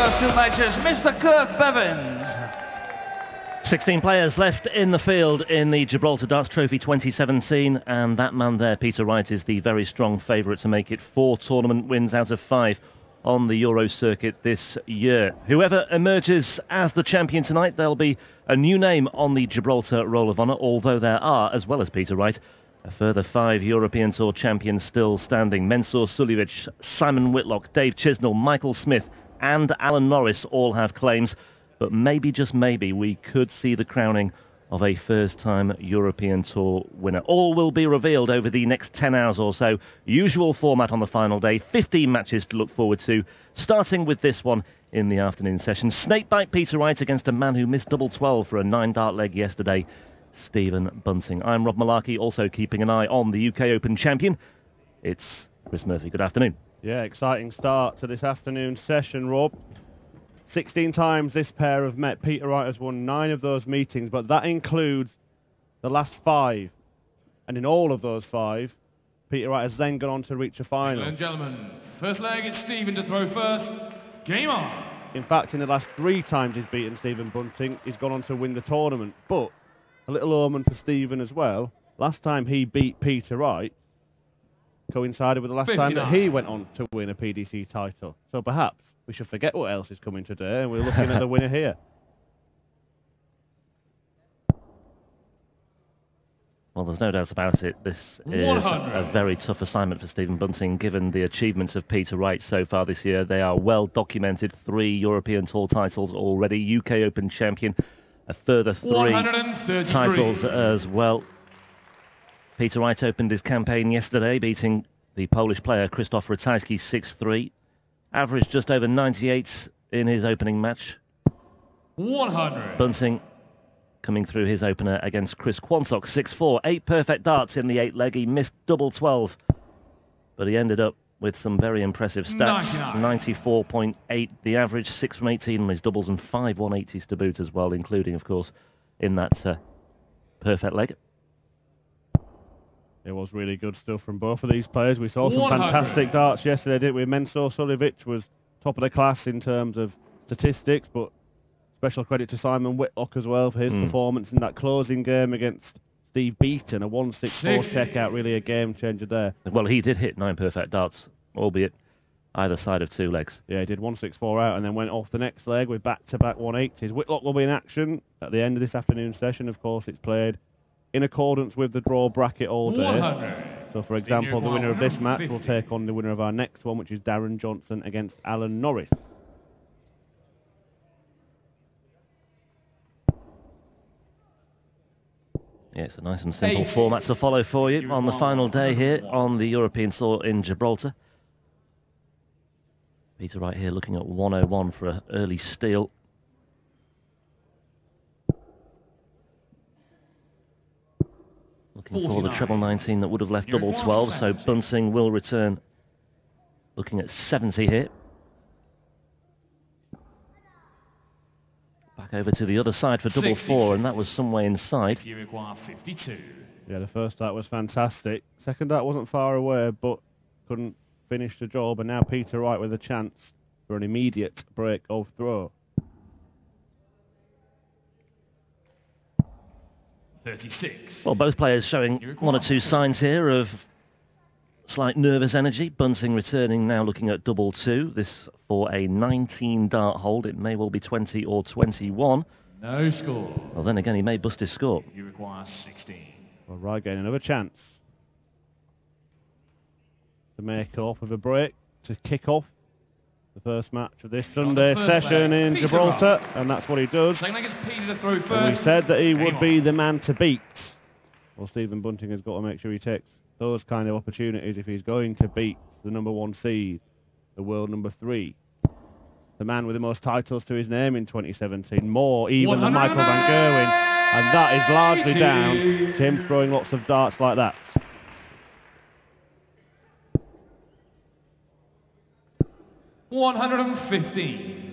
first two matches, Mr. Kirk Bevins. 16 players left in the field in the Gibraltar Trophy 2017, and that man there, Peter Wright, is the very strong favourite to make it 4 tournament wins out of 5 on the Euro circuit this year. Whoever emerges as the champion tonight, there'll be a new name on the Gibraltar Roll of Honour, although there are, as well as Peter Wright, a further 5 European Tour champions still standing. Mensur Suljovic, Simon Whitlock, Dave Chisnell, Michael Smith and Alan Norris all have claims. But maybe, just maybe, we could see the crowning of a first-time European Tour winner. All will be revealed over the next 10 hours or so. Usual format on the final day, 15 matches to look forward to, starting with this one in the afternoon session. Snakebite Peter Wright against a man who missed double 12 for a 9-dart leg yesterday, Stephen Bunting. I'm Rob Malarkey, also keeping an eye on the UK Open champion. It's Chris Murphy. Good afternoon. Yeah, exciting start to this afternoon session, Rob. 16 times this pair have met. Peter Wright has won 9 of those meetings, but that includes the last 5. And in all of those 5, Peter Wright has then gone on to reach a final. Ladies and gentlemen, first leg is Stephen to throw first. Game on. In fact, in the last 3 times he's beaten Stephen Bunting, he's gone on to win the tournament. But a little omen for Stephen as well. Last time he beat Peter Wright coincided with the last 59 time that he went on to win a PDC title. So perhaps we should forget what else is coming today, and we're looking at the winner here. Well, there's no doubt about it. This is a very tough assignment for Stephen Bunting, given the achievements of Peter Wright so far this year. They are well documented. 3 European Tour titles already, UK Open champion, a further 3 titles as well. Peter Wright opened his campaign yesterday, beating the Polish player Krzysztof Ratajski 6-3. Averaged just over 98 in his opening match. 100. Bunting coming through his opener against Chris Quantock 6-4. 8 perfect darts in the 8-leg. He missed double 12. But he ended up with some very impressive stats. 94.8 the average, 6 from 18 on his doubles and 5 180s to boot as well, including, of course, in that perfect leg. It was really good stuff from both of these players. We saw some fantastic darts yesterday, didn't we? Mensur Suljovic was top of the class in terms of statistics, but special credit to Simon Whitlock as well for his performance in that closing game against Steve Beaton. A 164 checkout, really a game changer there. Well, he did hit 9 perfect darts, albeit either side of 2 legs. Yeah, he did 164 out and then went off the next leg with back-to-back 180s. Whitlock will be in action at the end of this afternoon session. Of course, it's played in accordance with the draw bracket all day. 100. So, for example, the winner of this match will take on the winner of our next one, which is Darren Johnson against Alan Norris. Yeah, it's a nice and simple format to follow for you on the final day here on the European Tour in Gibraltar. Peter Wright here looking at 101 for an early steal. Looking for the treble 19 that would have left double 12, so Bunting will return looking at 70 here. Back over to the other side for double 4, and that was some way inside. You require 52. Yeah, the first dart was fantastic. Second dart wasn't far away, but couldn't finish the job, and now Peter Wright with a chance for an immediate break of throw. 36. Well, both players showing 1 or 2 signs here of slight nervous energy. Bunting returning now looking at double 2. This for a 19-dart hold. It may well be 20 or 21. No score. Well, then again, he may bust his score. You require 16. Well, Wright getting another chance to make off with a break to kick off the first match of this Sunday session in Gibraltar, and that's what he does. Second leg is Peter to throw first. And we said that he would be the man to beat. Well, Stephen Bunting has got to make sure he takes those kind of opportunities if he's going to beat the #1 seed, the world #3. The man with the most titles to his name in 2017, more even than Michael van Gerwen, and that is largely down to him throwing lots of darts like that. $115.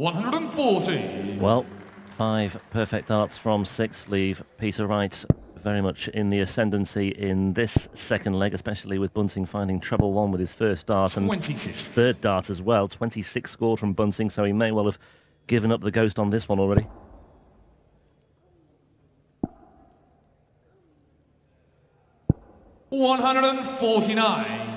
$140. Well, 5 perfect darts from 6 leave Peter Wright very much in the ascendancy in this second leg, especially with Bunting finding treble 1 with his first dart and his third dart as well. 26 scored from Bunting, so he may well have given up the ghost on this one already. $149.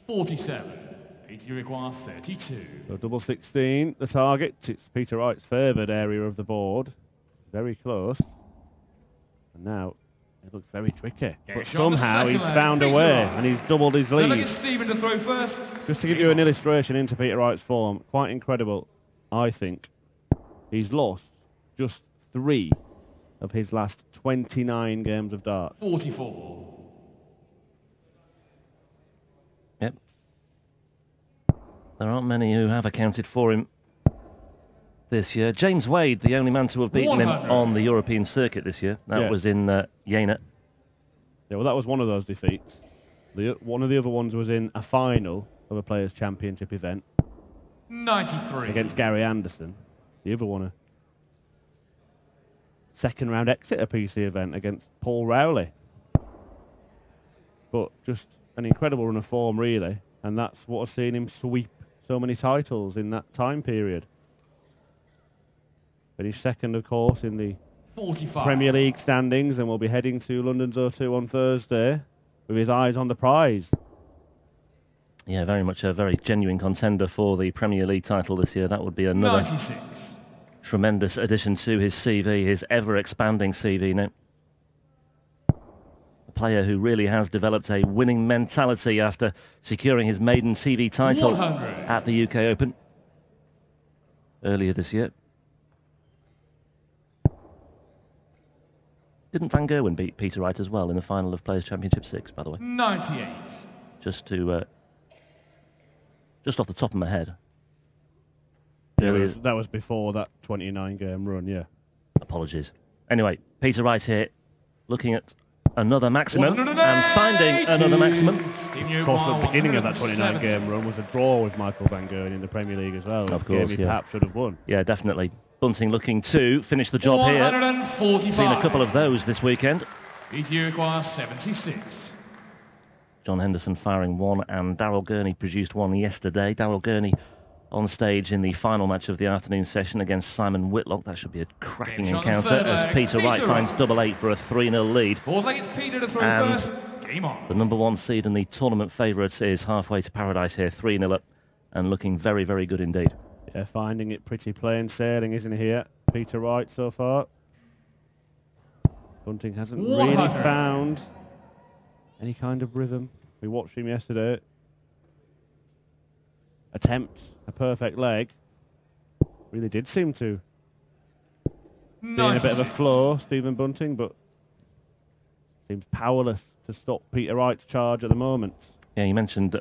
47. Peter, you require 32. So double 16, the target. It's Peter Wright's favoured area of the board. Very close. And now it looks very tricky. But somehow he's found a way and he's doubled his lead. Stephen to throw first. Just to give you an illustration into Peter Wright's form, quite incredible, I think. He's lost just 3 of his last 29 games of darts. 44. Yep. There aren't many who have accounted for him this year. James Wade, the only man to have beaten him on the European circuit this year. That was in Jena. Yeah, well, that was one of those defeats. One of the other ones was in a final of a Players' Championship event. 93. Against Gary Anderson. The other one, a second round Exeter PC event against Paul Rowley. But just an incredible run of form, really. And that's what has seen him sweep so many titles in that time period. Finished second, of course, in the 45. Premier League standings, and will be heading to London's O2 on Thursday with his eyes on the prize. Yeah, very much a very genuine contender for the Premier League title this year. That would be another 96. Tremendous addition to his CV, his ever-expanding CV now. A player who really has developed a winning mentality after securing his maiden TV title 100. at the UK Open earlier this year. Didn't Van Gerwen beat Peter Wright as well in the final of Players' Championship 6, by the way? 98. Just off the top of my head. Yeah, that was before that 29-game run, yeah. Apologies. Anyway, Peter Wright here, looking at another maximum and finding another maximum. Of course, the beginning of that 29-game run was a draw with Michael Van Gerwen in the Premier League as well. Of course, he perhaps should have won. Yeah, definitely. Bunting looking to finish the job here. 145. Seen a couple of those this weekend. Peter requires 76. John Henderson firing 1 and Daryl Gurney produced 1 yesterday. Daryl Gurney on stage in the final match of the afternoon session against Simon Whitlock. That should be a cracking encounter as Peter Wright finds double 8 for a 3-0 lead. Fourth leg, it's Peter to throw And first. Game on. the number 1 seed and the tournament favourites is halfway to paradise here, 3-0 up and looking very, very good indeed. Yeah, finding it pretty plain sailing, isn't he, here? Peter Wright so far. Bunting hasn't really found any kind of rhythm. We watched him yesterday attempt a perfect leg. Really did seem to be in a bit of a flow, Stephen Bunting, but seems powerless to stop Peter Wright's charge at the moment. Yeah, you mentioned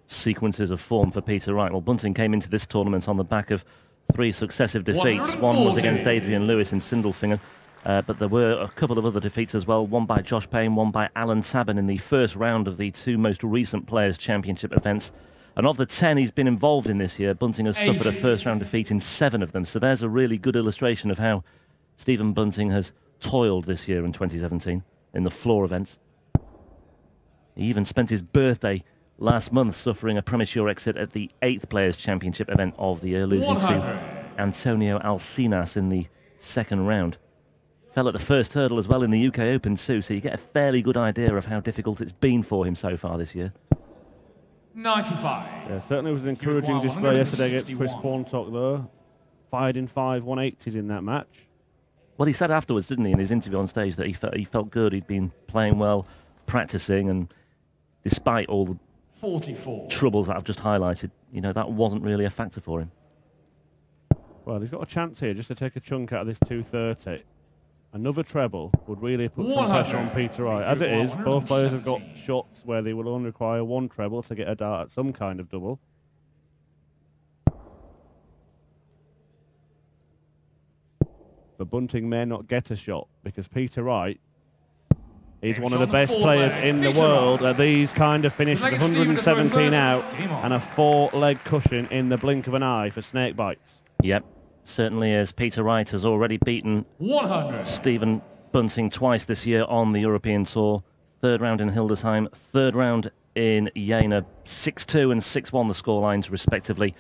sequences of form for Peter Wright. Well, Bunting came into this tournament on the back of 3 successive defeats. One was against Adrian Lewis in Sindelfingen, but there were a couple of other defeats as well. One by Josh Payne, one by Alan Tabin in the first round of the 2 most recent Players' Championship events. And of the 10 he's been involved in this year, Bunting has suffered a first-round defeat in 7 of them. So there's a really good illustration of how Stephen Bunting has toiled this year in 2017 in the floor events. He even spent his birthday last month suffering a premature exit at the 8th Players' Championship event of the year, losing to Antonio Alcinas in the second round. Fell at the first hurdle as well in the UK Open too, so you get a fairly good idea of how difficult it's been for him so far this year. 95. Yeah, certainly was an encouraging display yesterday against Chris Quantock, though. Fired in 5 180s in that match. Well, he said afterwards, didn't he, in his interview on stage, that he felt good, he'd been playing well, practicing, and despite all the 44. troubles that I've just highlighted, you know, that wasn't really a factor for him. Well, he's got a chance here just to take a chunk out of this 230. Another treble would really put some pressure on Peter Wright. As it is, both players have got shots where they will only require 1 treble to get a dart at some kind of double. But Bunting may not get a shot because Peter Wright He's one of the best players in the world at these kind of finishes. 117 out and a 4-leg cushion in the blink of an eye for Snakebites. Yep, certainly is. Peter Wright has already beaten 100. Stephen Bunting twice this year on the European Tour. 3rd round in Hildesheim, 3rd round in Jena. 6-2 and 6-1 the scorelines respectively.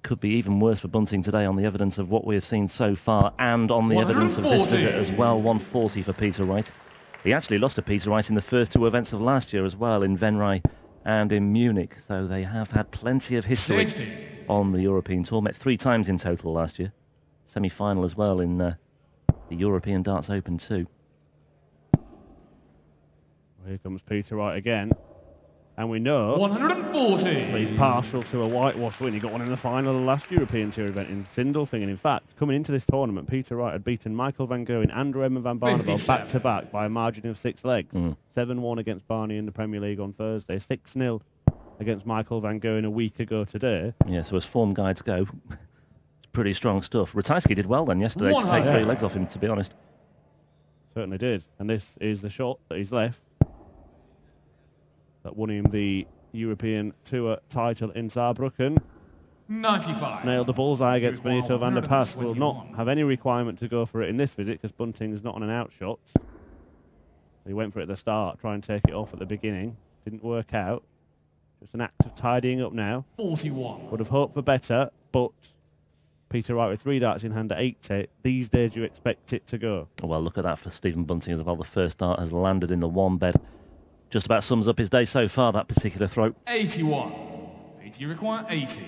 Could be even worse for Bunting today on the evidence of what we have seen so far and on the evidence of this visit as well. 140 for Peter Wright. He actually lost to Peter Wright in the first 2 events of last year as well, in Venray and in Munich. So they have had plenty of history 60. on the European Tour. Met 3 times in total last year. Semi-final as well in the European Darts Open too. Here comes Peter Wright again. And we know 140. he's partial to a whitewash win. He got one in the final of the last European Tour event in Sindelfingen. And in fact, coming into this tournament, Peter Wright had beaten Michael van Gerwen and Edmund van Barneveld back-to-back by a margin of 6 legs. 7-1 against Barney in the Premier League on Thursday. 6-0 against Michael van Gerwen a week ago today. Yeah, so as form guides go, it's pretty strong stuff. Ratajski did well then yesterday to take 3 legs off him, to be honest. Certainly did. And this is the shot that he's left that won him the European Tour title in Saarbrücken. 95. Nailed the bullseye against Benito van der Pas. Will not have any requirement to go for it in this visit because Bunting is not on an outshot. He went for it at the start, try and take it off at the beginning. Didn't work out. Just an act of tidying up now. 41. Would have hoped for better, but Peter Wright with 3 darts in hand at 80. These days you expect it to go. Well, look at that for Stephen Bunting as well. The first dart has landed in the 1 bed. Just about sums up his day so far, that particular throw. 81. 80 require 80.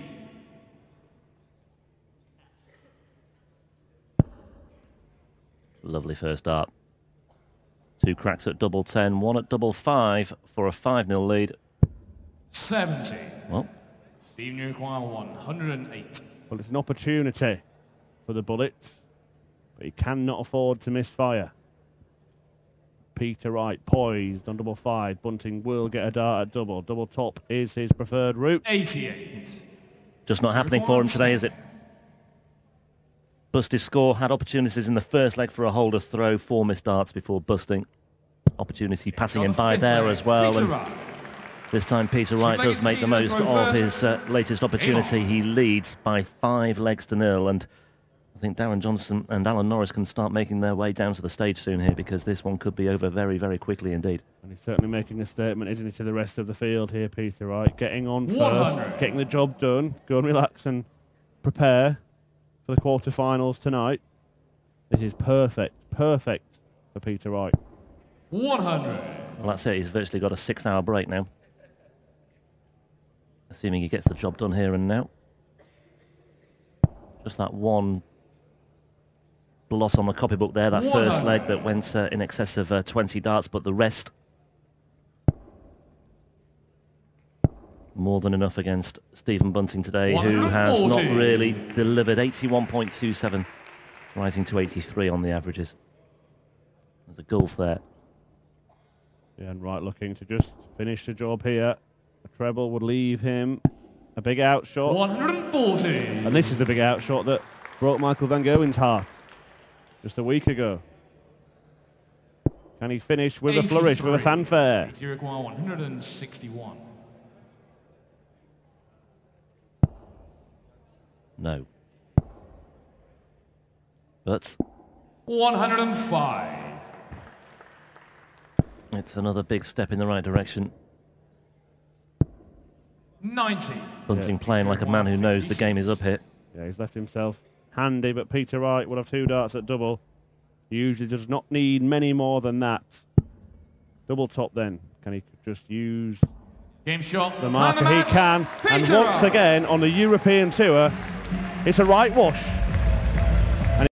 Lovely first dart. 2 cracks at double 10, 1 at double 5 for a 5-0 lead. 70. Well, Stephen, you require 108. Well, it's an opportunity for the Bullets, but he cannot afford to miss fire. Peter Wright poised on double 5. Bunting will get a dart at double. Double top is his preferred route. 88. Just not happening for him today, is it? Bust his score, had opportunities in the first leg for a holder's throw, 4 missed darts before busting. Opportunity passing him by there as well. And this time Peter Wright does make the most of his latest opportunity. He leads by 5 legs to 0, and I think Darren Johnson and Alan Norris can start making their way down to the stage soon here, because this one could be over very, very quickly indeed. And he's certainly making a statement, isn't he, to the rest of the field here, Peter Wright. Getting on first, 100. getting the job done. Go and relax and prepare for the quarterfinals tonight. This is perfect for Peter Wright. 100. Well, that's it. He's virtually got a 6-hour break now, assuming he gets the job done here and now. Just that one blot on the copybook there, that first leg that went in excess of 20 darts, but the rest more than enough against Stephen Bunting today, who has not really delivered. 81.27, rising to 83 on the averages. There's a gulf there. Yeah, and Wright looking to just finish the job here. A treble would leave him a big outshot. 140. And this is the big outshot that broke Michael van Gerwen's heart just a week ago. Can he finish with 83. a flourish, with a fanfare? 80 require 161. No. But 105. it's another big step in the right direction. 90. Bunting playing like a man who knows the game is up here. Yeah, he's left himself handy, but Peter Wright will have 2 darts at double. He usually does not need many more than that. Double top then. Can he just use Game shot. the marker? He can. And once again, on the European Tour, it's a right wash.